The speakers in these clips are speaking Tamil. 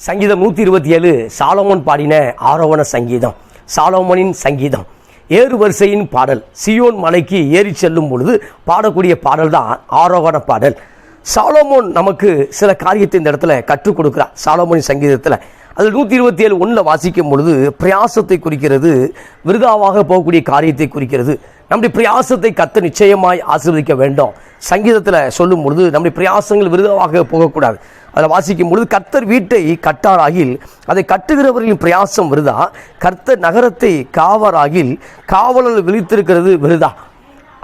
சங்கீதம் 127 சாலமோன் பாடின ஆரோவண சங்கீதம். சாலமோனின் சங்கீதம் ஏறு வரிசையின் பாடல். சியோன் மலைக்கு ஏறி செல்லும் பொழுது பாடக்கூடிய பாடல் தான் ஆரோகண பாடல். சாலமோன் நமக்கு சில காரியத்தை இந்த இடத்துல கற்றுக் கொடுக்கிறார். சாலமோனின் சங்கீதத்தில் அதில் 127:1 வாசிக்கும் பொழுது பிரயாசத்தை குறிக்கிறது, விருதாவாக போகக்கூடிய காரியத்தை குறிக்கிறது. நம்முடைய பிரயாசத்தை கர்த்தர் நிச்சயமாய் ஆசீர்வதிக்க வேண்டும். சங்கீதத்தில் சொல்லும் பொழுது நம்முடைய பிரயாசங்கள் விருதாவாக போகக்கூடாது. அதில் வாசிக்கும் பொழுது கர்த்தர் வீட்டை கட்டாராகில் அதை கட்டுகிறவர்களின் பிரயாசம் விருதா, கர்த்தர் நகரத்தை காவராகில் காவலர் விழித்திருக்கிறது விருதா.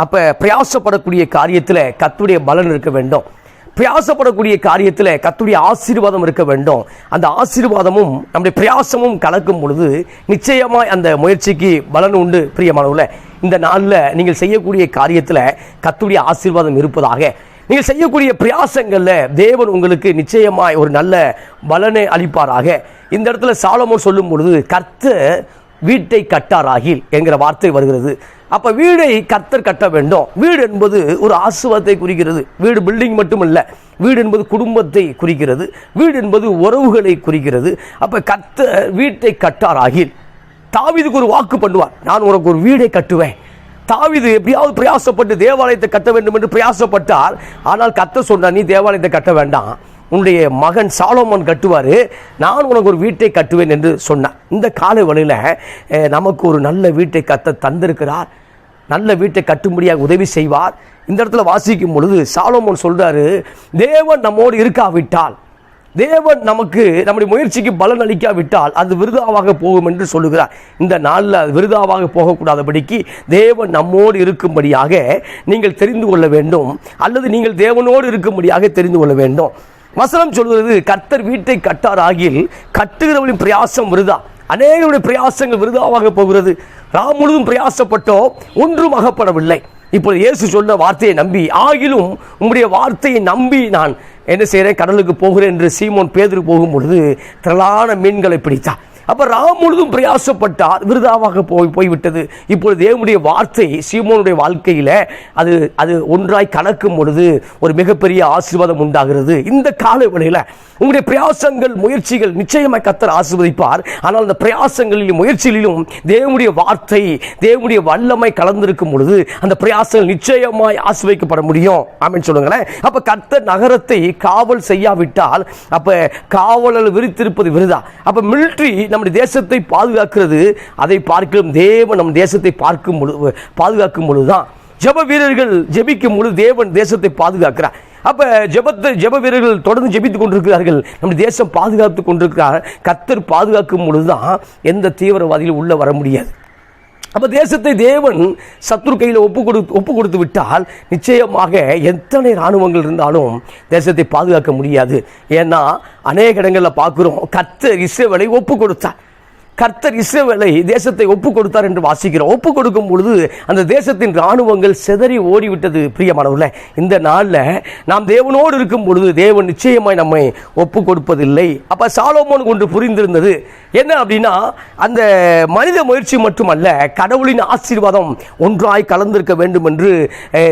அப்போ பிரயாசப்படக்கூடிய காரியத்தில் கர்த்தருடைய பலன் இருக்க வேண்டும். பிரயாசப்படக்கூடிய காரியத்தில் கர்த்தருடைய ஆசீர்வாதம் இருக்க வேண்டும். அந்த ஆசீர்வாதமும் நம்முடைய பிரயாசமும் கலக்கும் பொழுது நிச்சயமாய் அந்த முயற்சிக்கு பலன் உண்டு. பிரியமானவர்களே, இந்த நாளில் நீங்கள் செய்யக்கூடிய காரியத்தில் கர்த்தருடைய ஆசீர்வாதம் இருப்பதாக. நீங்கள் செய்யக்கூடிய பிரயாசங்களில் தேவன் உங்களுக்கு நிச்சயமாய் ஒரு நல்ல பலனை அளிப்பாராக. இந்த இடத்துல சாலமோன் சொல்லும் பொழுது கர்த்தர் வீட்டை கட்டாராகில் என்கிற வார்த்தை வருகிறது. அப்போ வீடை கர்த்தர் கட்ட வேண்டும். வீடு என்பது ஒரு ஆசீர்வாதத்தை குறிக்கிறது. வீடு பில்டிங் மட்டுமல்ல, வீடு என்பது குடும்பத்தை குறிக்கிறது. வீடு என்பது உறவுகளை குறிக்கிறது. அப்போ கர்த்தர் வீட்டை கட்டாராகில். தாவீதுக்கு ஒரு வாக்கு பண்ணுவார், நான் உனக்கு ஒரு வீடை கட்டுவேன். தாவீது எப்படியாவது பிரயாசப்பட்டு தேவாலயத்தை கட்ட வேண்டும் என்று பிரயாசப்பட்டார். ஆனால் கர்த்தர் சொன்னார், நீ தேவாலயத்தை கட்ட வேண்டாம், உன்னுடைய மகன் சாலமோன் கட்டுவார், நான் உனக்கு ஒரு வீட்டை கட்டுவேன் என்று சொன்னார். இந்த காலை வேளையில் நமக்கு ஒரு நல்ல வீட்டை கர்த்தர் தந்திருக்கிறார். நல்ல வீட்டை கட்டும்படியாக உதவி செய்வார். இந்த இடத்துல வாசிக்கும் பொழுது சாலமோன் சொல்றாரு, தேவன் நம்மோடு இருக்காவிட்டால், தேவன் நமக்கு நம்முடைய முயற்சிக்கு பலன் அளிக்காவிட்டால் அது விருதாவாக போகும் என்று சொல்லுகிறார். இந்த நாளில் அது விருதாவாக போகக்கூடாதபடிக்கு தேவன் நம்மோடு இருக்கும்படியாக நீங்கள் தெரிந்து கொள்ள வேண்டும், அல்லது நீங்கள் தேவனோடு இருக்கும்படியாக தெரிந்து கொள்ள வேண்டும். வசனம் சொல்கிறது, கர்த்தர் வீட்டை கட்டாராகில் கட்டுகிறவர்களின் பிரயாசம் விருதா. அநேகருடைய பிரயாசங்கள் விருதாவாக போகிறது. ராம் முழுதும் பிரயாசப்பட்டோம், ஒன்றும் அகப்படவில்லை. இப்போது இயேசு சொன்ன வார்த்தையை நம்பி, ஆகிலும் உம்முடைய வார்த்தையை நம்பி நான் என்ன செய்கிறேன், கடலுக்கு போகிறேன் என்று சீமோன் பேதுரு போகும் பொழுது திரளான மீன்களை பிடித்தார். அப்போ ராம் முழுதும் பிரயாசப்பட்டார், விருதாவாக போய்விட்டது. இப்பொழுது தேவனுடைய வார்த்தை சீமோனுடைய வாழ்க்கையில் அது ஒன்றாய் கலக்கும் பொழுது ஒரு மிகப்பெரிய ஆசீர்வாதம் உண்டாகிறது. இந்த கால வேளையில் உங்களுடைய பிரயாசங்கள் முயற்சிகள் நிச்சயமாக கர்த்தர் ஆசீர்வதிப்பார். ஆனால் அந்த பிரயாசங்களிலும் முயற்சிகளிலும் தேவனுடைய வார்த்தை தேவனுடைய வல்லமை கலந்திருக்கும் பொழுது அந்த பிரயாசங்கள் நிச்சயமாய் ஆசீர்வதிக்கப்பட முடியும். ஆமென் சொல்லுங்களேன். அப்போ கர்த்தர் நகரத்தை காவல் செய்யாவிட்டால் அப்போ காவலர் விரித்திருப்பது விருதா. அப்போ மிலிட்ரி நம்முடைய தேசத்தை பாதுகாக்கிறது, அதை பார்க்கும் தேவன் நம் தேசத்தை பார்க்கும் பொழுது பாதுகாக்கும் பொழுதுதான். ஜெப வீரர்கள் ஜெபிக்கும் பொழுது தேவன் தேசத்தை பாதுகாக்கிறார். அப்ப ஜெப வீரர்கள் தொடர்ந்து ஜெபித்துக் கொண்டிருக்கிறார்கள், நம்முடைய தேசம் பாதுகாத்துக் கொண்டிருக்கிறார். கர்த்தர் பாதுகாக்கும் பொழுதுதான் எந்த தீவிரவாதிகளும் உள்ள வர முடியாது. அப்ப தேசத்தை தேவன் சத்துரு கையில் ஒப்பு கொடுத்து விட்டால் நிச்சயமாக எத்தனை இராணுவங்கள் இருந்தாலும் தேசத்தை பாதுகாக்க முடியாது. ஏன்னா அநேக இடங்களில் பார்க்கிறோம், கர்த்தர் இஸ்ரவேலை ஒப்பு கொடுத்தார். கர்த்தர் இஸ்ரவேலை தேசத்தை ஒப்பு கொடுத்தார் என்று வாசிக்கிறோம். ஒப்பு கொடுக்கும் பொழுது அந்த தேசத்தின் இராணுவங்கள் சிதறி ஓடிவிட்டது. பிரியமானவர்களே, இந்த நாளில் நாம் தேவனோடு இருக்கும் பொழுது தேவன் நிச்சயமாய் நம்மை ஒப்பு கொடுப்பதில்லை. அப்போ சாலமோனுக்கு ஒன்று புரிந்திருந்தது என்ன அப்படின்னா, அந்த மனித முயற்சி மட்டுமல்ல, கடவுளின் ஆசீர்வாதம் ஒன்றாய் கலந்திருக்க வேண்டும் என்று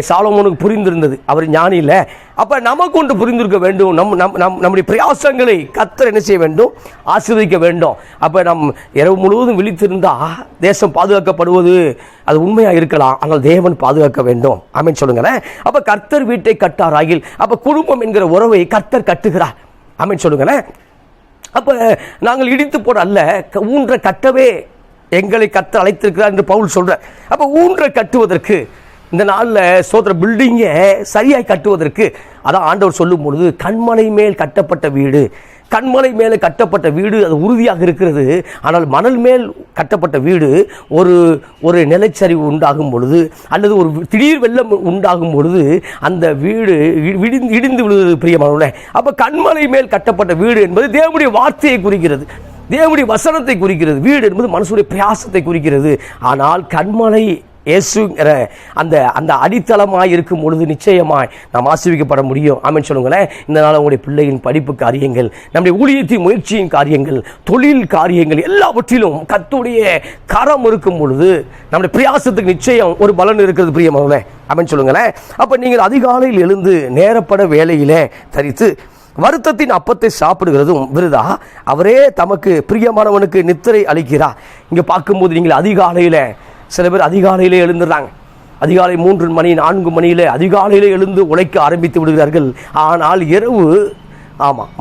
சாலமோனுக்கு புரிந்திருந்தது. அவர் ஞானி இல்லை. அப்போ நமக்கு ஒன்று புரிந்திருக்க வேண்டும், நம்முடைய பிரயாசங்களை கர்த்தர் என்ன செய்ய வேண்டும், ஆசீர்வதிக்க வேண்டும். அப்போ நம் இரவு முழுவதும் விழித்திருந்தால் தேசம் பாதுகாக்கப்படுவது அது உண்மையாக இருக்கலாம், ஆனால் தேவன் பாதுகாக்க வேண்டும். ஆமென் சொல்லுங்களேன். அப்போ கர்த்தர் வீட்டை கட்டாராகில், அப்போ குடும்பம் என்கிற உறவை கர்த்தர் கட்டுகிறார். ஆமென் சொல்லுங்களேன். அப்போ நாங்கள் இடித்து போட அல்ல, ஊன்ற கட்டவே எங்களை கர்த்தர் அழைத்திருக்கிறார் என்று பவுல் சொல்கிறார். அப்போ ஊன்ற கட்டுவதற்கு இந்த நாளில் சோதர பில்டிங்கை சரியாய் கட்டுவதற்கு அதான் ஆண்டவர் சொல்லும் பொழுது, கண்மலை மேல் கட்டப்பட்ட வீடு, கண்மலை மேலே கட்டப்பட்ட வீடு அது உறுதியாக இருக்கிறது. ஆனால் மணல் மேல் கட்டப்பட்ட வீடு ஒரு நிலச்சரிவு உண்டாகும் பொழுது அல்லது ஒரு திடீர் வெள்ளம் உண்டாகும் பொழுது அந்த வீடு இடிந்து விழுவது. பிரியமானவர்களே, அப்போ கண்மலை மேல் கட்டப்பட்ட வீடு என்பது தேவனுடைய வார்த்தையை குறிக்கிறது, தேவனுடைய வசனத்தை குறிக்கிறது. வீடு என்பது மனுஷனுடைய பிரயாசத்தை குறிக்கிறது. ஆனால் கண்மலை இயேசுங்கிற அந்த அடித்தளமாய் இருக்கும் பொழுது நிச்சயமாய் நாம் ஆசீர்வதிக்கப்பட முடியும். ஆமென் சொல்லுங்களேன். இந்த நாள் உங்களுடைய பிள்ளையின் படிப்பு காரியங்கள், நம்முடைய ஊழியத்தின் முயற்சியின் காரியங்கள், தொழில் காரியங்கள் எல்லாவற்றிலும் கர்த்தருடைய கரம் இருக்கும் பொழுது நம்முடைய பிரயாசத்துக்கு நிச்சயம் ஒரு பலன் இருக்கிறது. பிரியமானவர்களே, ஆமென் சொல்லுங்களேன். அப்போ நீங்கள் அதிகாலையில் எழுந்து நேரப்பட வேலையிலே தரித்து வருத்தத்தின் அப்பத்தை சாப்பிடுகிறதும் விருதா, அவரே தமக்கு பிரியமானவனுக்கு நித்திரை அளிக்கிறார். இங்கே பார்க்கும்போது நீங்கள் அதிகாலையில், சில பேர் அதிகாலையிலே எழுந்துடுறாங்க. அதிகாலை 3 மணி 4 மணியில் அதிகாலையிலே எழுந்து உழைக்க ஆரம்பித்து விடுகிறார்கள். ஆனால் இரவு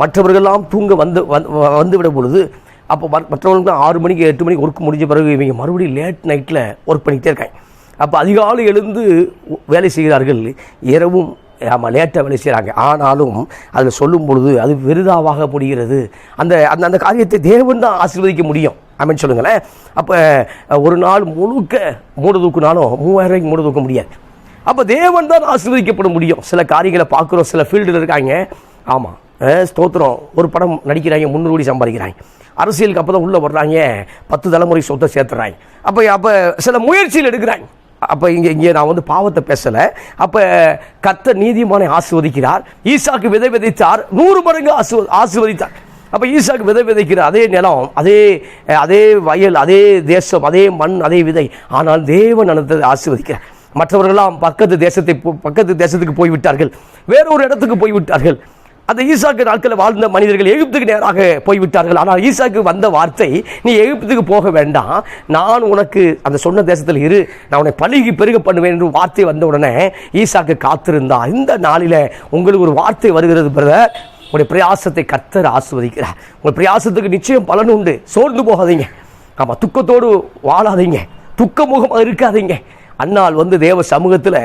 மற்றவர்களெல்லாம் தூங்க வந்து விட பொழுது, அப்போ மற்றவர்களுக்கு 6 மணிக்கு 8 மணிக்கு ஒர்க் முடிஞ்ச பிறகு இவங்க மறுபடியும் லேட் நைட்டில் ஒர்க் பண்ணிக்கிட்டே இருக்காங்க. அப்போ அதிகாலை எழுந்து வேலை செய்கிறார்கள், இரவும் லேட்டாக வேலை செய்கிறாங்க. ஆனாலும் அதில் சொல்லும் பொழுது அது விருதாவாக முடிகிறது. அந்த அந்த காரியத்தை தேவன் தான் ஆசீர்வதிக்க முடியும். ஆமென் சொல்லுங்களேன். அப்போ ஒரு நாள் முழுக்க மூட தூக்குனாலும் 3000 ரூபாய்க்கு மூட தூக்க முடியாது. அப்போ தேவன் தான் ஆசீர்வதிக்கப்பட முடியும். சில காரியங்களை பார்க்குறோம், சில ஃபீல்டில் இருக்காங்க. ஆமாம், ஸ்தோத்திரம், ஒரு படம் நடிக்கிறாங்க, 300 கோடி சம்பாதிக்கிறாங்க. அரசியலுக்கு அப்போ தான் உள்ளே வர்றாங்க, 10 தலைமுறை சொத்தை சேர்த்துறாங்க. அப்போ சில முயற்சியில் எடுக்கிறாங்க. அப்போ இங்கே நான் பாவத்தை பேசலை. அப்போ கர்த்தர் நீதிமானை ஆசீர்வதிக்கிறார். ஈசாக்கு விதை விதைத்தார், 100 மடங்கு ஆசீர்வதித்தார். அப்போ ஈசாக்கு விதை விதைக்கிற அதே நிலம், அதே வயல், அதே தேசம், அதே மண், அதே விதை. ஆனால் தேவன் அனந்தத்தை ஆசீர்வதிக்கிறார். மற்றவர்களாம் பக்கத்து தேசத்துக்கு போய்விட்டார்கள், வேறொரு இடத்துக்கு போய்விட்டார்கள். அந்த ஈசாக்கு நாட்களில் வாழ்ந்த மனிதர்கள் எகிப்துக்கு நேராக போய்விட்டார்கள். ஆனால் ஈசாக்கு வந்த வார்த்தை, நீ எகிப்துக்கு போக வேண்டாம், நான் உனக்கு அந்த சொன்ன தேசத்தில் இரு, நான் உன்னை பழுகி பெருக பண்ணுவேன் என்று வார்த்தை வந்த உடனே ஈசாக்கு காத்திருந்தா. இந்த நாளில் உங்களுக்கு ஒரு வார்த்தை வருகிறது பிரதர், உங்களுடைய பிரயாசத்தை கர்த்தர் ஆசீர்வதிக்கிறார். உங்கள் பிரயாசத்துக்கு நிச்சயம் பலன் உண்டு. சோர்ந்து போகாதீங்க. ஆமாம், துக்கத்தோடு வாழாதீங்க, துக்கமுகமாக இருக்காதீங்க. அன்னாள் தேவ சமூகத்தில்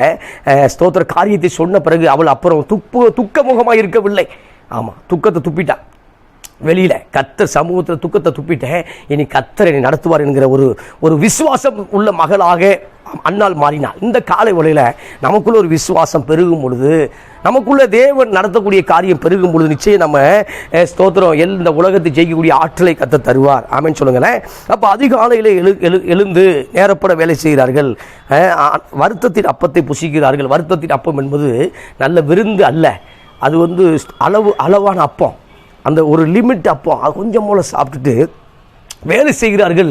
ஸ்தோத்திர காரியத்தை சொன்ன பிறகு அவள் அப்புறம் துக்கமுகமாக இருக்கவில்லை. ஆமாம், துக்கத்தை துப்பிட்டான் வெளியில். கர்த்தர் சமூகத்தில் துக்கத்தை துப்பிட்டேன், இனி கர்த்தர் என்னை நடத்துவார் என்கிற ஒரு விசுவாசம் உள்ள மகளாக அன்னாள் மாறினாள். இந்த காலை வேளையில் நமக்குள்ள ஒரு விசுவாசம் பெருகும் பொழுது, நமக்குள்ள தேவன் நடத்தக்கூடிய காரியம் பெருகும் பொழுது, நிச்சயம் நம்ம ஸ்தோத்திரம் இந்த உலகத்தை ஜெயிக்கக்கூடிய ஆற்றலை கர்த்தர் தருவார். ஆமென் சொல்லுங்களேன். அப்போ அதிகாலையில் எழுந்து நேரப்பட வேலை செய்கிறார்கள். வருத்தத்தின் அப்பத்தை புசிக்கிறார்கள். வருத்தத்தின் அப்பம் என்பது நல்ல விருந்து அல்ல, அது அளவான அப்பம், அந்த ஒரு லிமிட் அப்பம். அது கொஞ்சம் போல சாப்பிட்டுட்டு வேலை செய்கிறார்கள்.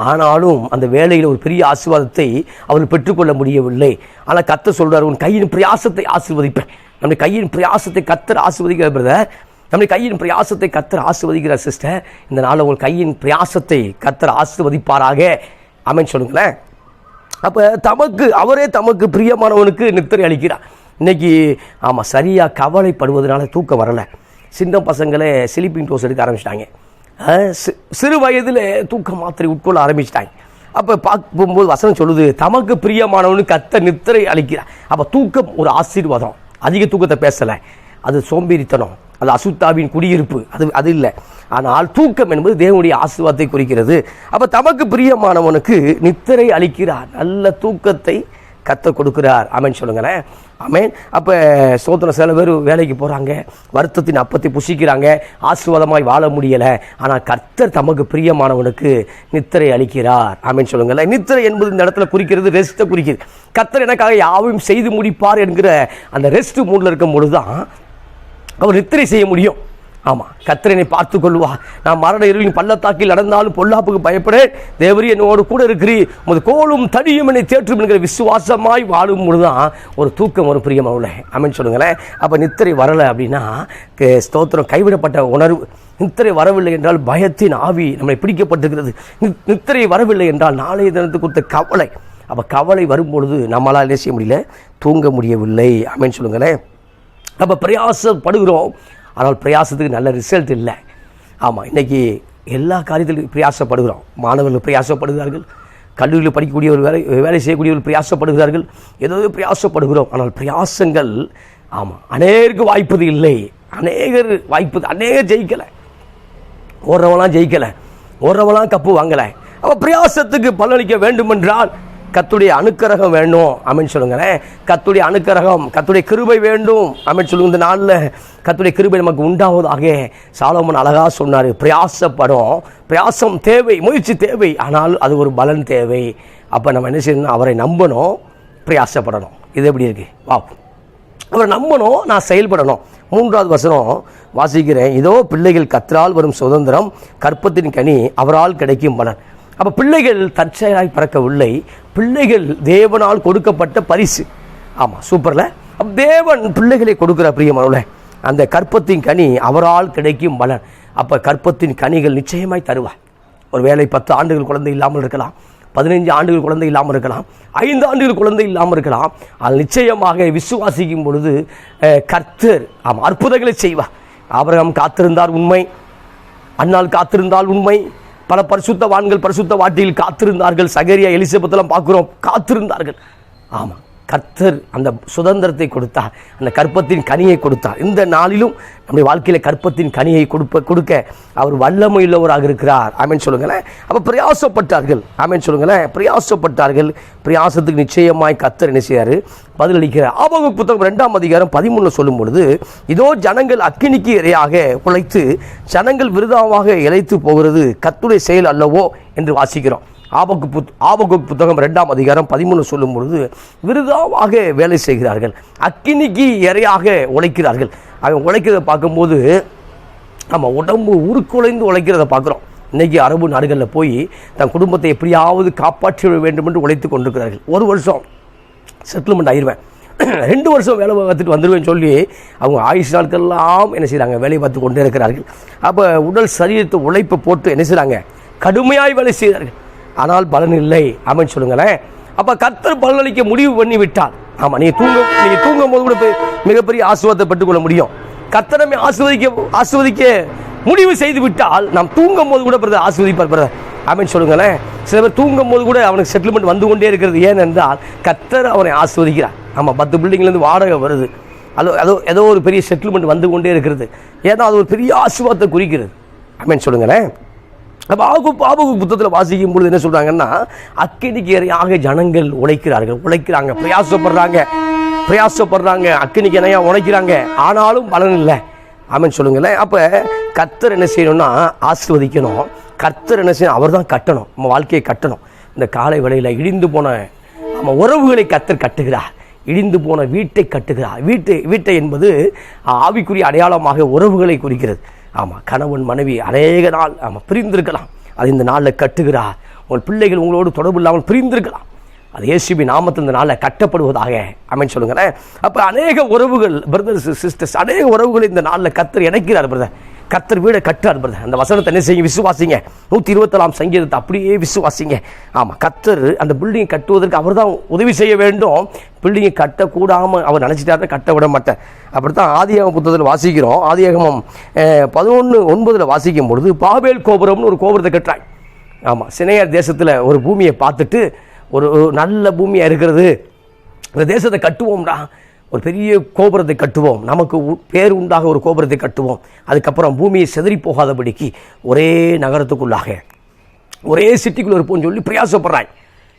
ஆனாலும் அந்த வேலையில் ஒரு பெரிய ஆசீர்வாதத்தை அவர்கள் பெற்றுக்கொள்ள முடியவில்லை. ஆனால் கர்த்தர் சொல்றார், உன் கையின் பிரயாசத்தை ஆசீர்வதிப்பேன். நம்முடைய கையின் பிரயாசத்தை கர்த்தர் ஆசீர்வதிக்கிறார் பிரதர், நம்முடைய கையின் பிரயாசத்தை கர்த்தர் ஆசீர்வதிக்கிறார் சிஸ்டர். இந்த நாளில் உங்கள் கையின் பிரயாசத்தை கர்த்தர் ஆசீர்வதிப்பாராக. ஆமென் சொல்லுங்களேன். அப்போ அவரே தமக்கு பிரியமானவனுக்கு நித்திரை அளிக்கிறார். இன்னைக்கு சரியாக கவலைப்படுவதனால தூக்கம் வரலை. சின்ன பசங்களே ஸ்லீப்பிங் டோஸ் எடுக்க ஆரம்பிச்சிட்டாங்க. சிறு வயதில் தூக்க மாத்திரை உட்கொள்ள ஆரம்பிச்சிட்டாங்க. அப்போ பார்க்கும்போது வசனம் சொல்லுது, தமக்கு பிரியமானவனுக்கு கர்த்தர் நித்திரை அளிக்கிறார். அப்போ தூக்கம் ஒரு ஆசீர்வாதம். அதிக தூக்கத்தை பேசலை, அது சோம்பேறித்தனம், அது அசுத்தாவின் குடியிருப்பு, அது இல்லை. ஆனால் தூக்கம் என்பது தேவனுடைய ஆசீர்வாதத்தை குறிக்கிறது. அப்போ தமக்கு பிரியமானவனுக்கு நித்திரை அளிக்கிறார், நல்ல தூக்கத்தை கர்த்தர் கொடுக்கிறார். ஆமென் சொல்லுங்களேன். ஆமென். அப்போ சோதனை சில பேர் வேலைக்கு போகிறாங்க, வருத்தத்தின் அப்பத்தை புசிக்கிறாங்க, ஆசீர்வாதமாய் வாழ முடியலை. ஆனால் கர்த்தர் தமக்கு பிரியமானவனுக்கு நித்திரை அளிக்கிறார். ஆமென் சொல்லுங்களேன். நித்திரை என்பது இந்த இடத்துல குறிக்கிறது ரெஸ்ட்டை குறிக்கிறது. கர்த்தர் எனக்காக யாவையும் செய்து முடிப்பார் என்கிற அந்த ரெஸ்ட் மூடில் இருக்கும் பொழுது தான் அவர் நித்திரை செய்ய முடியும். ஆமாம், கர்த்தர் என்னை பார்த்து கொள்வா, நான் மரண இருளின் பள்ளத்தாக்கில் நடந்தாலும் பொல்லாப்புக்கு பயப்படேன், தேவரீர் என்னோடு கூட இருக்கிறீர், உமது கோலும் தடியும் என்னை தேற்றும் என்கிற விசுவாசமாய் வாழும் பொழுதுதான் ஒரு தூக்கம் ஒரு பிரியமாவுல. ஆமென் சொல்லுங்களேன். அப்போ நித்திரை வரலை அப்படின்னா ஸ்தோத்திரம் கைவிடப்பட்ட உணர்வு. நித்திரை வரவில்லை என்றால் பயத்தின் ஆவி நம்மை பிடிக்கப்பட்டிருக்கிறது. நித்திரை வரவில்லை என்றால் நாளைய தினத்துக்கு கொடுத்த கவலை. அப்போ கவலை வரும்பொழுது நம்மளால் என்ன செய்ய முடியல, தூங்க முடியவில்லை. ஆமென் சொல்லுங்களேன். அப்போ பிரயாசப்படுகிறோம், ஆனால் பிரயாசத்துக்கு நல்ல ரிசல்ட் இல்லை. ஆமாம், இன்றைக்கி எல்லா காரியத்திலும் பிரயாசப்படுகிறோம். மாணவர்கள் பிரயாசப்படுகிறார்கள், கல்லூரியில் படிக்கக்கூடிய ஒரு வேலை செய்யக்கூடியவர்கள் பிரயாசப்படுகிறார்கள், ஏதோ பிரயாசப்படுகிறோம். ஆனால் பிரயாசங்கள் அநேகருக்கு வாய்ப்பது இல்லை. அநேகர் ஜெயிக்கலை, ஓடுறவங்களாம் ஜெயிக்கலை, ஓடுறவங்களாம் கப்பு வாங்கலை. அப்போ பிரயாசத்துக்கு பலனளிக்க வேண்டுமென்றால் கர்த்தருடைய அனுக்கிரகம் வேணும். ஆமென் சொல்லுங்களேன். கர்த்தருடைய அனுக்கிரகம், கர்த்தருடைய கிருபை வேண்டும். ஆமென் சொல்லுங்க. இந்த நாளில் கர்த்தருடைய கிருபை நமக்கு உண்டாவதாக. சாலமோன் அழகாக சொன்னார், பிரயாசம் தேவை, முயற்சி தேவை, ஆனால் அது ஒரு பலன் தேவை. அப்போ நம்ம என்ன செய்யணும், அவரை நம்பணும், பிரயாசப்படணும். இது எப்படி இருக்கு? அவரை நம்பணும், நான் செயல்படணும். 3வது வசனம் வாசிக்கிறேன். இதோ பிள்ளைகள் கர்த்தரால் வரும் சுதந்திரம், கற்பத்தின் கனி அவரால் கிடைக்கும் பலன். அப்போ பிள்ளைகள் தற்செயலாய் பிறக்கவில்லை, பிள்ளைகள் தேவனால் கொடுக்கப்பட்ட பரிசு. ஆமாம், சூப்பரில். அப்போ தேவன் பிள்ளைகளை கொடுக்குற பிரியமானவர்களே. அந்த கற்பத்தின் கனி அவரால் கிடைக்கும் பலன். அப்போ கற்பத்தின் கனிகள் நிச்சயமாய் தருவார். ஒரு வேளை 10 ஆண்டுகள் குழந்தை இல்லாமல் இருக்கலாம், 15 ஆண்டுகள் குழந்தை இல்லாமல் இருக்கலாம், 5 ஆண்டுகள் குழந்தை இல்லாமல் இருக்கலாம். அது நிச்சயமாக விசுவாசிக்கும் பொழுது கர்த்தர் அற்புதங்களை செய்வார். ஆபிரகாம் காத்திருந்தார், உண்மை. அன்னாள் காத்திருந்தால் உண்மை. பல பரிசுத்தவான்கள் பரிசுத்த வாட்டியில் காத்திருந்தார்கள். சகரியா, எலிசபெத்தெல்லாம் பார்க்குறோம், காத்திருந்தார்கள். ஆமாம், கர்த்தர் அந்த சுதந்திரத்தை கொடுத்தார், அந்த கற்பத்தின் கனியை கொடுத்தார். இந்த நாளிலும் நம்முடைய வாழ்க்கையில் கற்பத்தின் கனியை கொடுக்க அவர் வல்லமை உள்ளவராக இருக்கிறார். ஆமென் சொல்லுங்களேன். அப்போ பிரயாசப்பட்டார்கள். ஆமென் சொல்லுங்களேன். பிரயாசப்பட்டார்கள். பிரயாசத்துக்கு நிச்சயமாய் கர்த்தர் என்ன செய்யார்? பதிலளிக்கிறார். ஆபகுக் புத்தகம் 2ஆம் அதிகாரம் 13 சொல்லும் பொழுது, இதோ ஜனங்கள் அக்கினிக்கு இரையாக உழைத்து ஜனங்கள் விருதாவாக இழைத்து போகிறது கர்த்தருடைய செயல் அல்லவோ என்று வாசிக்கிறோம். ஆபகுக் புத்தகம் 2ஆம் அதிகாரம் 13 சொல்லும் பொழுது, விருதாவாக வேலை செய்கிறார்கள், அக்கினிக்கு இரையாக உழைக்கிறார்கள். அவன் உழைக்கிறத பார்க்கும்போது நம்ம உடம்பு உருக்குலைந்து உழைக்கிறத பார்க்குறோம். இன்றைக்கி அரபு நாடுகளில் போய் தன் குடும்பத்தை எப்படியாவது காப்பாற்ற வேண்டும் என்று உழைத்து கொண்டிருக்கிறார்கள். 1 வருஷம் செட்டில்மெண்ட் ஆயிடுவேன், 2 வருஷம் வேலை பார்த்துட்டு வந்துடுவேன்னு சொல்லி அவங்க ஆயுஷ் நாட்கள்லாம் என்ன செய்கிறாங்க? வேலை பார்த்து கொண்டே இருக்கிறார்கள். அப்போ உடல் சரீரத்தை உழைப்பை போட்டு என்ன செய்கிறாங்க? கடுமையாய் வேலை செய்கிறார்கள். ஆனால் பலன் இல்லை. ஆமென் சொல்லுங்களேன். அப்போ கர்த்தர் பலனளிக்க முடிவு பண்ணி விட்டார். ஆமாம், நீங்கள் தூங்கும் போது கூட மிகப்பெரிய ஆசீர்வாதத்தை பெற்றுக்கொள்ள முடியும். கர்த்தரை ஆசீர்வதிக்க முடிவு செய்து விட்டால் நாம் தூங்கும் போது கூட பிரதர் ஆசீர்வதிப்பார் பிரதர். ஆமென் சொல்லுங்களேன். சில பேர் தூங்கும் போது கூட அவனுக்கு செட்டில்மெண்ட் வந்து கொண்டே இருக்கிறது. ஏனென்றால் கர்த்தர் அவனை ஆசீர்வதிக்கிறார். ஆமாம், 10 பில்டிங்லேருந்து வாடகை வருது, ஏதோ ஒரு பெரிய செட்டில்மெண்ட் வந்து கொண்டே இருக்கிறது. ஏன்னா அது ஒரு பெரிய ஆசீர்வாதத்தை குறிக்கிறது. ஆமென் சொல்லுங்களேன். அப்போ ஆபகுக் புத்தகத்தில் வாசிக்கும் பொழுது என்ன சொல்கிறாங்கன்னா, அக்கினிக்கு இரையாக ஜனங்கள் உழைக்கிறாங்க, பிரயாசப்படுறாங்க, அக்கினிக்கு இணையா உழைக்கிறாங்க, ஆனாலும் பலன் இல்லை. ஆமென் சொல்லுங்களேன். அப்போ கர்த்தர் என்ன செய்யணும்னா ஆசீர்வதிக்கணும். கர்த்தர் என்ன செய்யணும்? அவர் தான் கட்டணும், நம்ம வாழ்க்கையை கட்டணும். இந்த காலை வேளையில் இடிந்து போன நம்ம உறவுகளை கர்த்தர் கட்டுகிறார், இடிந்து போன வீட்டை கட்டுகிறார். வீட்டை என்பது ஆவிக்குரிய அடையாளமாக உறவுகளை குறிக்கிறது. ஆமாம், கணவன் மனைவி அநேக நாள் பிரிந்திருக்கலாம், அது இந்த நாளில் கட்டுகிறார். உங்கள் பிள்ளைகள் உங்களோடு தொடர்பு இல்லாமல் பிரிந்திருக்கலாம், அது இயேசுவின் நாமத்தில் இந்த நாளில் கட்டப்படுவதாக. ஆமென் சொல்லுங்களேன். அப்போ அநேக உறவுகள் பிரதர்ஸ் சிஸ்டர்ஸ், அநேக உறவுகள் இந்த நாளில் கர்த்தர் இணைக்கிறார் பிரதர். கர்த்தர் வீடை கட்டுறார் பிரதர். அந்த வசனத்தை என்ன செய்ய? விசுவாசிங்க. 124ஆம் சங்கீதத்தை அப்படியே விசுவாசிங்க. ஆமாம், கர்த்தர் அந்த பில்டிங்கை கட்டுவதற்கு அவர் தான் உதவி செய்ய வேண்டும். பில்டிங்கை கட்டக்கூடாமல் அவர் நினச்சிட்டாரு, கட்ட விட மாட்டார். அப்படித்தான் ஆதியாகமம் புத்தகத்தில் வாசிக்கிறோம். ஆதியாகமம் 11:9 வாசிக்கும் பொழுது, பாபேல் கோபுரம்னு ஒரு கோபுரத்தை கட்டுறாங்க. ஆமாம், சினையார் தேசத்தில் ஒரு பூமியை பார்த்துட்டு, ஒரு நல்ல பூமியாக இருக்கிறது, இந்த தேசத்தை கட்டுவோம்டா, ஒரு பெரிய கோபுரத்தை கட்டுவோம், நமக்கு பேர் உண்டாக ஒரு கோபுரத்தை கட்டுவோம், அதுக்கப்புறம் பூமியை செதறி போகாதபடிக்கு ஒரே நகரத்துக்குள்ளாக ஒரே சிட்டிக்குள்ளே இருப்போம்னு சொல்லி பிரயாசப்படுறாங்க.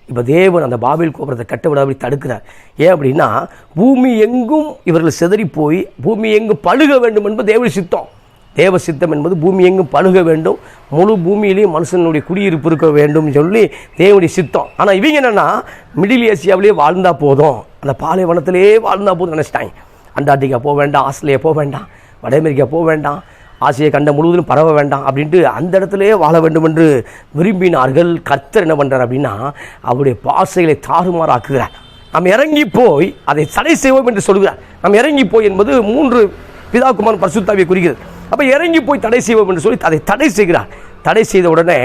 இப்போ தேவன் அந்த பாபேல் கோபுரத்தை கட்ட விடாமல் தடுக்கிறார். ஏன் அப்படின்னா, பூமி எங்கும் இவர்கள் செதறி போய் பூமி எங்கும் பழுக வேண்டும் என்பது தேவ சித்தம். தேவ சித்தம் என்பது பூமி எங்கும் பழுக வேண்டும், முழு பூமியிலையும் மனுஷனுடைய குடியிருப்பு இருக்க வேண்டும் சொல்லி தேவனுடைய சித்தம். ஆனால் இவங்க என்னென்னா, மிடில் ஏசியாவிலேயே வாழ்ந்தா போதும், அந்த பாலைவனத்திலே வாழ்ந்தா போதும் நினச்சிட்டாங்க. அண்டார்டிகா போக வேண்டாம், ஆஸ்திரேலியா போக வேண்டாம், வட அமெரிக்கா போக வேண்டாம், ஆசிய கண்டம் முழுவதும் பரவ வேண்டாம் அப்படின்ட்டு அந்த இடத்துலையே வாழ வேண்டும் என்று விரும்பினார்கள். கர்த்தர் என்ன பண்ணுறார் அப்படின்னா, அவருடைய பாசைகளை தாறுமாறாக்குகிறார். நாம் இறங்கி போய் அதை தடை செய்வோம் என்று சொல்கிறார். நாம் இறங்கி போய் என்பது 3 பிதா குமாரன் பரிசுத்தாவியை குறிக்கிறது. அப்போ இறங்கி போய் தடை செய்வோம் என்று சொல்லி அதை தடை செய்கிறார். தடை செய்த உடனே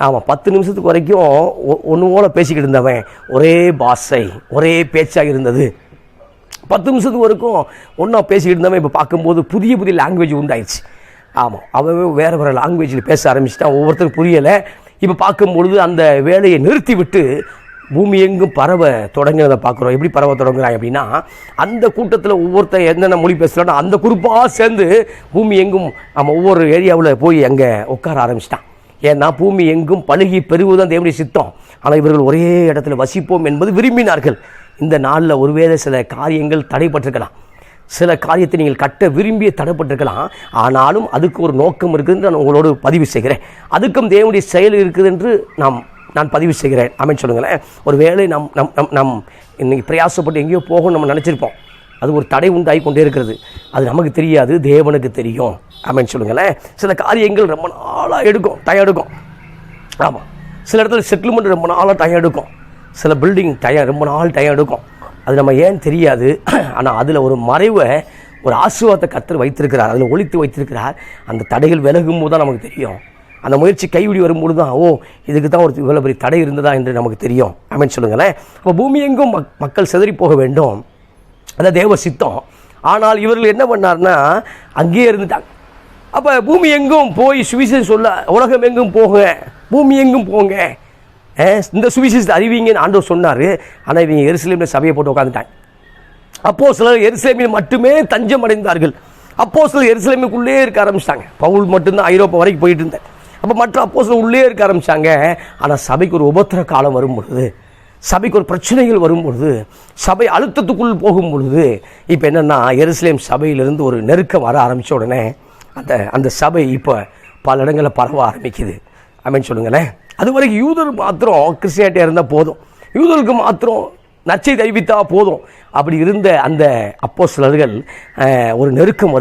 ஆமாம் 10 நிமிஷத்துக்கு வரைக்கும் ஒன்று போல பேசிக்கிட்டு இருந்தவன் ஒரே பாஷை, ஒரே பேச்சாக இருந்தது. 10 நிமிஷத்துக்கு வரைக்கும் ஒன்றா பேசிக்கிட்டு இருந்தவன் இப்போ பார்க்கும்போது புதிய லாங்குவேஜ் உண்டாயிடுச்சு. ஆமாம், அவன் வேறு லாங்குவேஜில் பேச ஆரம்பிச்சுட்டான். ஒவ்வொருத்தரும் புரியலை. இப்போ பார்க்கும்பொழுது அந்த வேலையை நிறுத்தி விட்டு பூமி எங்கும் பரவ தொடங்கினதை பார்க்குறோம். எப்படி பரவ தொடங்குறாங்க அப்படின்னா, அந்த கூட்டத்தில் ஒவ்வொருத்தர் என்னென்ன மொழி பேசுகிறானோ அந்த குரூப்பாக சேர்ந்து பூமி எங்கும் நம்ம ஒவ்வொரு ஏரியாவில் போய் அங்கே உட்கார ஆரம்பிச்சிட்டான். ஏன்னா பூமி எங்கும் பழுகி பெருகுதான் தேவனுடைய சித்தம். ஆனால் இவர்கள் ஒரே இடத்துல வசிப்போம் என்பது விரும்பினார்கள். இந்த நாளில் ஒருவேளை சில காரியங்கள் தடைப்பட்டிருக்கலாம், சில காரியத்தை நீங்கள் கட்ட விரும்பிய தடைப்பட்டிருக்கலாம். ஆனாலும் அதுக்கு ஒரு நோக்கம் இருக்குது, நான் உங்களோடு பதிவு செய்கிறேன். அதுக்கும் தேவனுடைய செயல் இருக்குது என்று நான் பதிவு செய்கிறேன். ஆமென் சொல்லுங்களேன். ஒரு வேளை நம் இன்னைக்கு பிரயாசப்பட்டு எங்கேயோ போகணும் நம்ம நினச்சிருப்போம், அது ஒரு தடை உண்டாகி கொண்டே இருக்கிறது. அது நமக்கு தெரியாது, தேவனுக்கு தெரியும். ஆமென் சொல்லுங்களேன். சில காரியங்கள் ரொம்ப நாளாக டைம் எடுக்கும். ஆமாம், சில இடத்துல செட்டில்மெண்ட் ரொம்ப நாளாக டைம் எடுக்கும், சில பில்டிங் ரொம்ப நாள் டைம் எடுக்கும். அது நம்ம ஏன் தெரியாது. ஆனால் அதில் ஒரு மறைவை ஒரு ஆசீர்வாதத்தை கர்த்தர் வைத்திருக்கிறார், அதில் ஒளித்து வைத்திருக்கிறார். அந்த தடைகள் விலகும் போது தான் நமக்கு தெரியும். அந்த முயற்சி கைவிடி வரும்பொழுது தான் இதுக்கு தான் ஒரு இவ்வளோ பெரிய தடை இருந்ததா என்று நமக்கு தெரியும். ஆமென் சொல்லுங்களேன். அப்போ பூமி எங்கும் மக்கள் சிதறி போக வேண்டும், அதான் தேவ சித்தம். ஆனால் இவர்கள் என்ன பண்ணார்னா அங்கேயே இருந்துட்டாங்க. அப்போ பூமி எங்கும் போய் சுவிசேஷம் சொல்ல, உலகம் எங்கும் போக, பூமி எங்கும் போங்க, இந்த சுவிசேஷத்தை அறிவிங்கன்னு ஆண்டவர் சொன்னார். ஆனால் இவங்க எருசலேமில் சபையை போட்டு உட்காந்துட்டாங்க. அப்போஸ்தலர் எருசலேமில் மட்டுமே தஞ்சம் அடைந்தார்கள். அப்போஸ்தலர் எருசலேமுக்குள்ளே இருக்க ஆரம்பிச்சிட்டாங்க. பவுல் மட்டும்தான் ஐரோப்பா வரைக்கும் போயிட்டு இருந்தேன். அப்போ மற்ற அப்போஸ்தலர் உள்ளே இருக்க ஆரம்பித்தாங்க. ஆனால் சபைக்கு ஒரு உபத்திர காலம் வரும் பொழுது, சபைக்கு ஒரு பிரச்சனைகள் வரும் பொழுது, சபை அழுத்தத்துக்குள் போகும் பொழுது, இப்போ என்னென்னா எருசலேம் சபையிலிருந்து ஒரு நெருக்கம் வர ஆரம்பித்த உடனே அந்த சபை இப்போ பல இடங்களில் பரவ ஆரம்பிக்குது. ஆமென் சொல்லுங்களேன். அது வரைக்கும் யூதர் மாத்திரம் கிறிஸ்டியானிட்டியாக இருந்தால் போதும், யூதருக்கு மாத்திரம் நற்செய்தி அறிவித்தா போதும். அப்படி இருந்த அந்த அப்போஸ்தலர்கள் ஒரு நெருக்கம்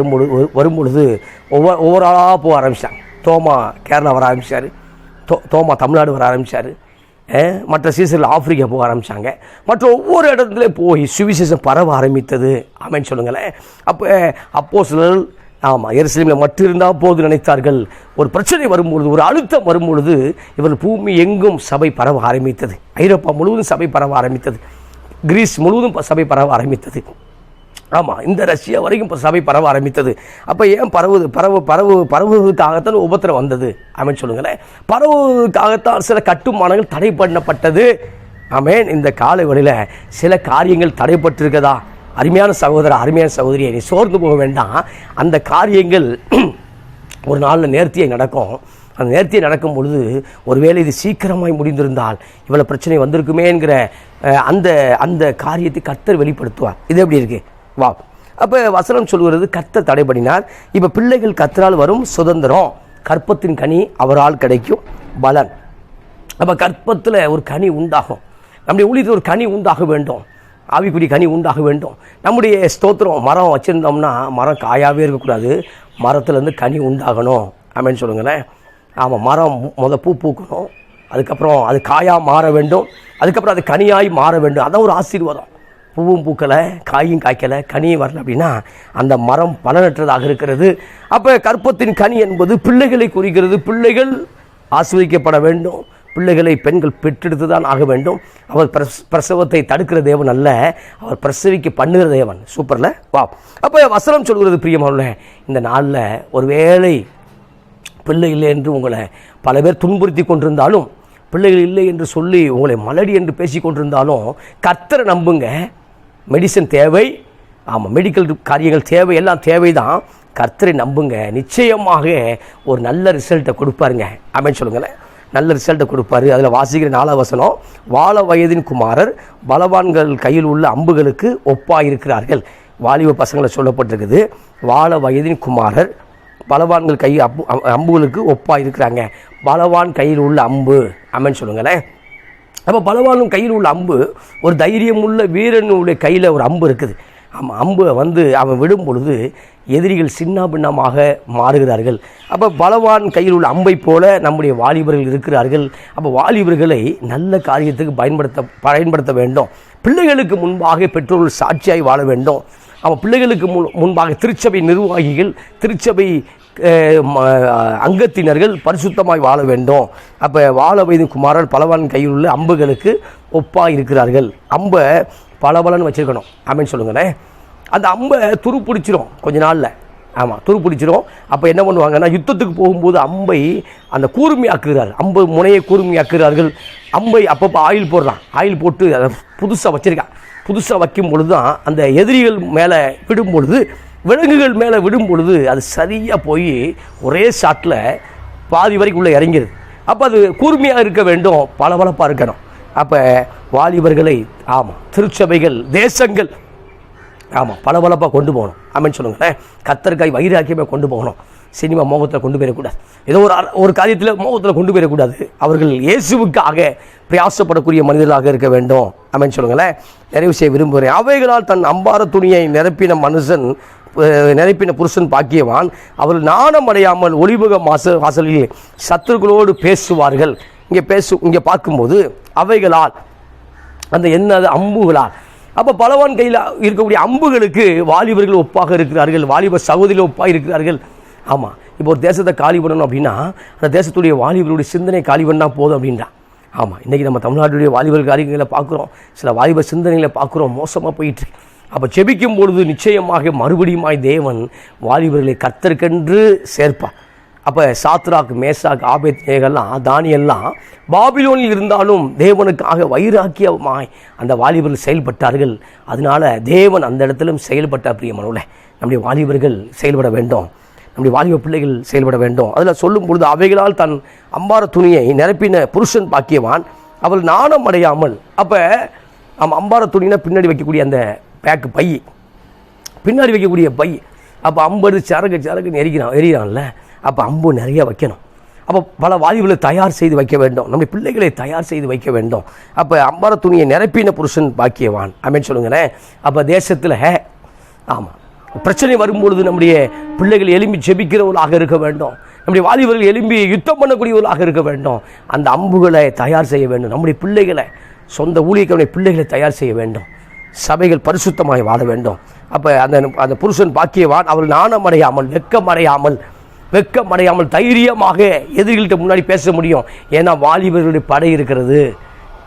வரும்பொழுது ஒவ்வொரு ஆளாக போக ஆரம்பித்தாங்க. தோமா கேரளா வர ஆரம்பித்தார், தோமா தமிழ்நாடு வர ஆரம்பித்தார், மற்ற சீசர்கள் ஆப்பிரிக்கா போக ஆரம்பித்தாங்க. மற்ற ஒவ்வொரு இடத்துல போய் சுவிசேஷம் பரவ ஆரம்பித்தது. ஆமென் சொல்லுங்களேன். அப்போ அப்போஸ்தலர்கள் எருசலேமில் மட்டும் இருந்தால் போது நினைத்தார்கள். ஒரு பிரச்சனை வரும்பொழுது, ஒரு அழுத்தம் வரும்பொழுது இவர்கள் பூமி எங்கும் சபை பரவ ஆரம்பித்தது. ஐரோப்பா முழுவதும் சபை பரவ ஆரம்பித்தது, கிரீஸ் முழுவதும் சபை பரவ ஆரம்பித்தது. இந்த ரஷ்யா வரைக்கும் இப்போ சபை பரவ ஆரம்பித்தது. அப்போ ஏன் பரவுவதற்காகத்தான் உபத்திரம் வந்தது. ஆமென் சொல்லுங்களேன். பரவுவதற்காகத்தான் சில கட்டுமானங்கள் தடை பண்ணப்பட்டது. ஆமென். இந்த காலை வேளையில் சில காரியங்கள் தடைப்பட்டிருக்கதா? அருமையான சகோதரர், அருமையான சகோதரியை, நீ சோர்ந்து போக வேண்டாம். அந்த காரியங்கள் ஒரு நாளில் நேர்த்தியை நடக்கும். அந்த நேர்த்தியை நடக்கும் பொழுது ஒருவேளை இது சீக்கிரமாய் முடிந்திருந்தால் இவ்வளோ பிரச்சனை வந்திருக்குமே என்கிற அந்த காரியத்தை கர்த்தர் வெளிப்படுத்துவார். இது எப்படி இருக்கு? வா. அப்போ வசனம் சொல்கிறது கர்த்தர் தடை பண்ணினார். இப்போ பிள்ளைகள் கர்த்தரால் வரும் சுதந்திரம், கற்பத்தின் கனி அவரால் கிடைக்கும் பலன். அப்போ கற்பத்தில் ஒரு கனி உண்டாகும். நம்முடைய ஊழியத்தில் ஒரு கனி உண்டாக வேண்டும், ஆவிக்குரிய கனி உண்டாக வேண்டும். நம்முடைய ஸ்தோத்திரம் மரம் வச்சுருந்தோம்னா மரம் காயாகவே இருக்கக்கூடாது, மரத்துலேருந்து கனி உண்டாகணும். ஆமென் சொல்லுங்களேன். மரம் பூ பூக்கணும், அதுக்கப்புறம் அது காயாக மாற வேண்டும், அதுக்கப்புறம் அது கனியாய் மாற வேண்டும். அதான் ஒரு ஆசீர்வாதம். பூவும் பூக்கலை, காயும் காய்க்கலை, கனியும் வரல அப்படின்னா அந்த மரம் பலனற்றதாக இருக்கிறது. அப்போ கற்பத்தின் கனி என்பது பிள்ளைகளை குறிக்கிறது. பிள்ளைகள் ஆசீர்வதிக்கப்பட வேண்டும், பிள்ளைகளை பெண்கள் பெற்றெடுத்து தான் ஆக வேண்டும். அவர் பிரசவத்தை தடுக்கிற தேவன் அல்ல, அவர் பிரசவிக்க பண்ணுகிற தேவன். சூப்பர்ல. வா. அப்போ வசனம் சொல்கிறது பிரியமானவர்களே, இந்த நாளில் ஒருவேளை பிள்ளை இல்லை என்று உங்களை பல பேர் துன்புறுத்தி கொண்டிருந்தாலும், பிள்ளைகள் இல்லை என்று சொல்லி உங்களை மலடி என்று பேசி கொண்டிருந்தாலும், கர்த்தரை நம்புங்க. மெடிசன் தேவை, மெடிக்கல் காரியங்கள் தேவை, எல்லாம் தேவை தான். கர்த்தரை நம்புங்க, நிச்சயமாக ஒரு நல்ல ரிசல்ட்டை கொடுப்பாருங்க. ஆமென் சொல்லுங்களேன். நல்ல ரிசல்ட்டை கொடுப்பாரு. அதில் வாசிக்கிற 4 வசனம், வாழ வயதின் குமாரர் பலவான்கள் கையில் உள்ள அம்புகளுக்கு ஒப்பாயிருக்கிறார்கள். வாலிப பசங்களை சொல்லப்பட்டிருக்குது. வாழ வயதின் குமாரர் பலவான்கள் கை அம்புகளுக்கு ஒப்பாக இருக்கிறாங்க. பலவான் கையில் உள்ள அம்பு. ஆமென் சொல்லுங்களேன். அப்போ பலவானும் கையில் உள்ள அம்பு, ஒரு தைரியம் உள்ள வீரனுடைய கையில் ஒரு அம்பு இருக்குது. அம்பை அவன் விடும் பொழுது எதிரிகள் சின்ன பின்னமாக மாறுகிறார்கள். அப்போ பலவான் கையில் உள்ள அம்பை போல நம்முடைய வாலிபர்கள் இருக்கிறார்கள். அப்போ வாலிபர்களை நல்ல காரியத்துக்கு பயன்படுத்த வேண்டும். பிள்ளைகளுக்கு முன்பாக பெற்றோர்கள் சாட்சியாய் வாழ வேண்டும். பிள்ளைகளுக்கு முன்பாக திருச்சபை நிர்வாகிகள், திருச்சபை அங்கத்தினர்கள் பரிசுத்தமாய் வாழ வேண்டும். அப்போ வாழ வயது குமாரர் பலவான் கையில் உள்ள அம்புகளுக்கு ஒப்பாக இருக்கிறார்கள். அம்பை பலபலன்னு வச்சுருக்கணும். ஆமென் சொல்லுங்களேன். அந்த அம்பை துரு பிடிச்சிரும் கொஞ்ச நாளில். துரு பிடிச்சிரும். அப்போ என்ன பண்ணுவாங்கன்னா, யுத்தத்துக்கு போகும்போது அம்பை அந்த கூர்மையாக்குகிறார்கள், அம்பு முனையை கூர்மையாக்குகிறார்கள். அம்பை அப்பப்போ ஆயில் போடுறான், ஆயில் போட்டு அதை புதுசாக வச்சுருக்கான். புதுசாக வைக்கும் பொழுது தான் அந்த எதிரிகள் மேலே விடும் பொழுது, விலங்குகள் மேலே விடும் பொழுது அது சரியாக போய் ஒரே ஷாட்டில் பாதி வரைக்கும் உள்ளே இறங்கிடுது. அப்போ அது கூர்மையாக இருக்க வேண்டும், பளபளப்பாக இருக்கணும். அப்போ வாலிபர்களை திருச்சபைகள், தேசங்கள் பளபளப்பாக கொண்டு போகணும். ஆமென் சொல்லுங்களேன். கர்த்தருக்காய் வைராக்கியமாக கொண்டு போகணும். சினிமா மோகத்தில் கொண்டு போயிடக்கூடாது, ஏதோ ஒரு காரியத்தில் மோகத்தில் கொண்டு போயிடக்கூடாது. அவர்கள் இயேசுவுக்காக பிரயாசப்படக்கூடிய மனிதர்களாக இருக்க வேண்டும். ஆமென் சொல்லுங்களேன். நிறைவு செய்ய விரும்புகிறேன். அவைகளால் தன் அம்பார துணியை நிரப்பின புருஷன் பாக்கியவான். அவர்கள் நாணம் அடையாமல் ஒளிமுக வாசலில் சத்துருக்களோடு பேசுவார்கள். இங்கே பார்க்கும்போது அவைகளால், அந்த என்னது அம்புகளால், அப்போ பலவான் கையில் இருக்கக்கூடிய அம்புகளுக்கு வாலிபர்கள் ஒப்பாக இருக்கிறார்கள், வாலிப சகோதரிகள் ஒப்பாக இருக்கிறார்கள். ஆமாம், இப்போ ஒரு தேசத்தை காலி பண்ணணும் அப்படின்னா அந்த தேசத்துடைய வாலிபர்களுடைய சிந்தனை காலி பண்ணால் போதும் அப்படின்றான். ஆமாம், இன்றைக்கி நம்ம தமிழ்நாட்டுடைய வாலிபர் காரியங்களை பார்க்குறோம், சில வாலிப சிந்தனைகளை பார்க்குறோம், மோசமாக போயிட்டு. அப்போ செபிக்கும் பொழுது நிச்சயமாக மறுபடியுமாய் தேவன் வாலிபர்களை கர்த்தருக்கென்று சேர்ப்பார். அப்போ சாத்ராக், மேசாக், ஆபேத்நேகெல்லாம், தானியெல்லாம் பாபிலோனில் இருந்தாலும் தேவனுக்காக வைராக்கியமாய் அந்த வாலிபர்கள் செயல்பட்டார்கள். அதனால தேவன் அந்த இடத்திலும் செயல்பட்டார். பிரியமானவர்களே, நம்முடைய வாலிபர்கள் செயல்பட வேண்டும், நம்முடைய வாலிப பிள்ளைகள் செயல்பட வேண்டும். அதில் சொல்லும் பொழுது அவைகளால் தன் அம்பார துணியை நிரப்பின புருஷன் பாக்கியவான், அவள் நாணம் அடையாமல். அப்போ அம்பார துணினா பின்னாடி வைக்கக்கூடிய அந்த பேக்கு பை, பின்னாடி வைக்கக்கூடிய பை. அப்போ அம்பது சரக்கு எரிகிறான்ல, அப்போ அம்பு நிறைய வைக்கணும். அப்போ பல வாலிபர்களை தயார் செய்து வைக்க வேண்டும், நம்முடைய பிள்ளைகளை தயார் செய்து வைக்க வேண்டும். அப்போ அம்பார துணியை நிரப்பின புருஷன் பாக்கியவான். அப்படின்னு சொல்லுங்களேன். அப்போ தேசத்தில் ஆமாம் பிரச்சனை வரும்பொழுது நம்முடைய பிள்ளைகள் எழும்பி ஜெபிக்கிறவர்களாக இருக்க வேண்டும், நம்முடைய வாலிபர்கள் எழும்பி யுத்தம் பண்ணக்கூடியவர்களாக இருக்க வேண்டும். அந்த அம்புகளை தயார் செய்ய வேண்டும். நம்முடைய பிள்ளைகளை, சொந்த ஊழியர்களுடைய பிள்ளைகளை தயார் செய்ய வேண்டும். சபைகள் பரிசுத்தமாய் வாழ வேண்டும். அப்போ அந்த புருஷன் பாக்கியவான், அவள் நாணம் அடையாமல், வெக்கம் அடையாமல் தைரியமாக எதிரிகள்கிட்ட முன்னாடி பேச முடியும். ஏன்னா வாலிபர்களுடைய படை இருக்கிறது.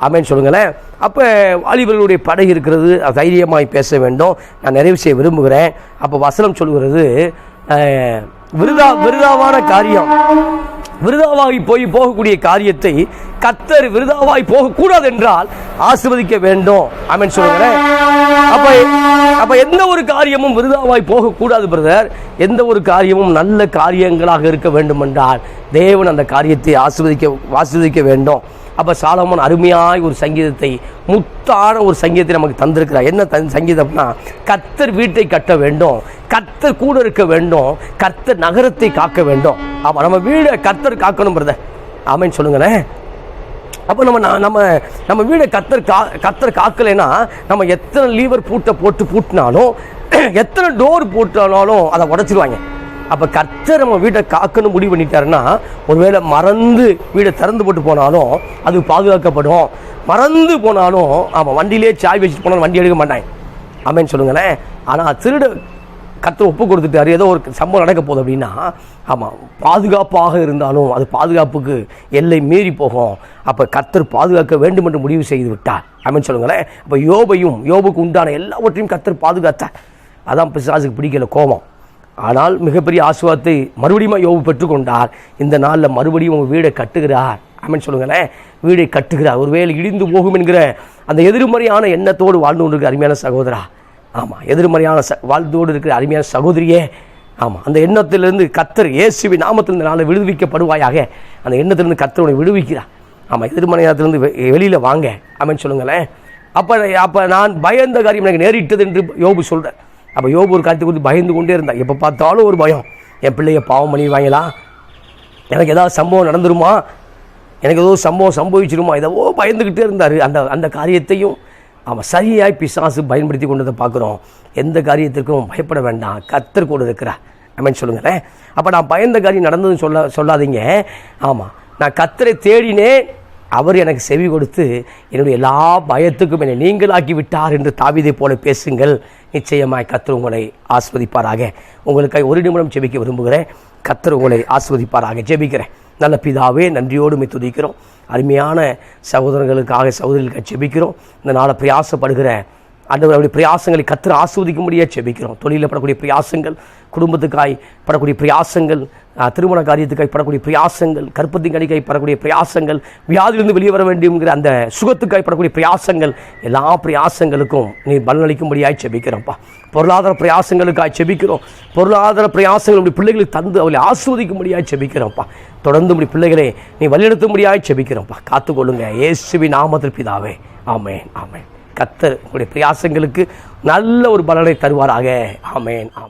ஆமென் சொல்லுங்களேன். அப்போ வாலிபர்களுடைய படை இருக்கிறது, தைரியமாய் பேச வேண்டும். நான் நிறைவு செய்ய விரும்புகிறேன். அப்போ வசனம் சொல்கிறது, விருதாவான காரியம், விருதாவாகி போகக்கூடிய காரியத்தை கர்த்தர் விருதாவாய் போகக்கூடாது என்றால் ஆசீர்வதிக்க வேண்டும். ஆமென் சொல்லுகிறேன். அப்ப எந்த ஒரு காரியமும் விருதாவாய் போகக்கூடாது பிரதர். எந்த ஒரு காரியமும் நல்ல காரியங்களாக இருக்க வேண்டும் என்றால் தேவன் அந்த காரியத்தை ஆசீர்வதிக்க வேண்டும். அப்போ சாலமோன் அருமையாய் ஒரு சங்கீதத்தை, முத்தான ஒரு சங்கீதத்தை நமக்கு தந்திருக்கிறார். என்ன சங்கீதம்னா, கர்த்தர் வீட்டை கட்ட வேண்டும், கர்த்தர் கூட இருக்க வேண்டும், கர்த்தர் நகரத்தை காக்க வேண்டும். ஆமாம், நம்ம வீடை கர்த்தர் காக்கணும் பிரதர். ஆமென் சொல்லுங்களேன். அப்போ நம்ம வீடை கர்த்தர் காக்கலைன்னா நம்ம எத்தனை லீவர் பூட்டினாலும், எத்தனை டோர் போட்டாலும் அதை உடைச்சிருவாங்க. அப்போ கர்த்தர் நம்ம வீட்டை காக்கணும் முடிவு பண்ணிட்டாருன்னா, ஒருவேளை மறந்து வீடை திறந்து போட்டு போனாலும் அது பாதுகாக்கப்படும். மறந்து போனாலும், ஆமாம், வண்டியிலே சாய் வச்சுட்டு போனாலும் வண்டி எடுக்க மாட்டாங்க. ஆமென் சொல்லுங்களேன். ஆனால் திருட கர்த்தர் ஒப்பு கொடுத்துட்டாரு, ஏதோ ஒரு சம்பவம் நடக்க போகுது அப்படின்னா, ஆமாம், பாதுகாப்பாக இருந்தாலும் அது பாதுகாப்புக்கு எல்லை மீறி போகும். அப்போ கர்த்தர் பாதுகாக்க வேண்டும் என்று முடிவு செய்து விட்டார். ஆமென் சொல்லுங்களேன். அப்போ யோபுக்கு உண்டான எல்லாவற்றையும் கர்த்தர் பாதுகாத்தார். அதான் பிசாசுக்கு பிடிக்கல, கோபம். ஆனால் மிகப்பெரிய ஆசீர்வாதத்தை மறுபடியும் யோபு பெற்றுக்கொண்டார். இந்த நாளில் மறுபடியும் உங்கள் வீடை கட்டுகிறார். ஆமென் சொல்லுங்களேன். வீடை கட்டுகிறார். ஒருவேளை இடிந்து போகும் என்கிற அந்த எதிர்மறையான எண்ணத்தோடு வாழ்ந்து கொண்டிருக்கிற அருமையான சகோதரா, ஆமாம், எதிர்மறையான வாழ்ந்தோடு இருக்கிற அருமையான சகோதரியே, ஆமாம், அந்த எண்ணத்திலிருந்து கர்த்தர் இயேசுவின் நாமத்தில் இந்த நாளில் விடுவிக்கப்படுவாயாக. அந்த எண்ணத்திலிருந்து கர்த்தர் உன்னை விடுவிக்கிறார். ஆமாம், எதிர்மறையானத்திலிருந்து வெளியில் வாங்க. ஆமென் சொல்லுங்களேன். அப்போ நான் பயந்த காரியம் எனக்கு நேரிட்டது என்று யோபு சொல்கிறேன். அப்போ யோபு ஒரு காரியத்தை குறித்து பயந்து கொண்டே இருந்தான். எப்போ பார்த்தாலும் ஒரு பயம், என் பிள்ளைய பாவம் பண்ணிடுவாங்களா, எனக்கு ஏதாவது சம்பவம் நடந்துருமா, எனக்கு ஏதோ சம்பவம் சம்பவிச்சிருமா, ஏதோ பயந்துக்கிட்டே இருந்தார். அந்த காரியத்தையும் அவன் சரியாய் பிசாசு பயன்படுத்தி கொண்டதை பார்க்குறோம். எந்த காரியத்திற்கும் பயப்பட வேண்டாம், கர்த்தர் கூட இருக்கிறார். ஆமென் சொல்லுங்களேன். அப்போ நான் பயந்த காரியம் நடந்ததுன்னு சொல்லாதீங்க. ஆமாம், நான் கர்த்தரை தேடினேன், அவர் எனக்கு செவி கொடுத்து என்னுடைய எல்லா பயத்துக்கும் என்னை நீங்களாக்கி விட்டார் என்று தாவீதை போல பேசுங்கள். நிச்சயமாய் கர்த்தர் உங்களை ஆசீர்வதிப்பாராக. உங்களுக்கு ஒரு நிமிடம் ஜெபிக்க விரும்புகிறேன். கர்த்தர் உங்களை ஆசீர்வதிப்பாராக. ஜெபிக்கிறேன். நல்ல பிதாவே, நன்றியோடு துதிக்கிறோம். அருமையான சகோதரர்களுக்காக, சகோதரிகளுக்காக ஜெபிக்கிறோம். இந்த நாளை பிரயாசப்படுகிற ஆண்டவருடைய பிரயாசங்களை கர்த்தர் ஆசீர்வதிக்கும்படியாக ஜெபிக்கிறோம். தொழிலில் படக்கூடிய பிரயாசங்கள், குடும்பத்துக்காய் படக்கூடிய பிரயாசங்கள், திருமண காரியத்துக்காய் படக்கூடிய பிரயாசங்கள், கற்பத்தின் கணிக்காய் படக்கூடிய பிரயாசங்கள், வியாதியிலிருந்து வெளியே வர வேண்டும்ங்கிற அந்த சுகத்துக்காய் படக்கூடிய பிரயாசங்கள், எல்லா பிரயாசங்களுக்கும் நீ பலனளிக்கும்படியாய் ஜெபிக்கிறோம்ப்பா. பொருளாதார பிரயாசங்களுக்காய் ஜெபிக்கிறோம். பொருளாதார பிரயாசங்கள் உடைய பிள்ளைகளுக்கு தந்து அவளை ஆசீர்வதிக்கும்படியாய் ஜெபிக்கிறோம்ப்பா. தொடர்ந்து உடைய பிள்ளைகளை நீ வழிநடத்தும்படியாய் ஜெபிக்கிறோம்ப்பா. காத்துக்கொள்ளுங்க இயேசுவின் நாமத்தில் பிதாவே. ஆமென், ஆமென். கர்த்தர் உங்களுடைய பிரயாசங்களுக்கு நல்ல ஒரு பலனை தருவாராக. ஆமென், ஆமென்.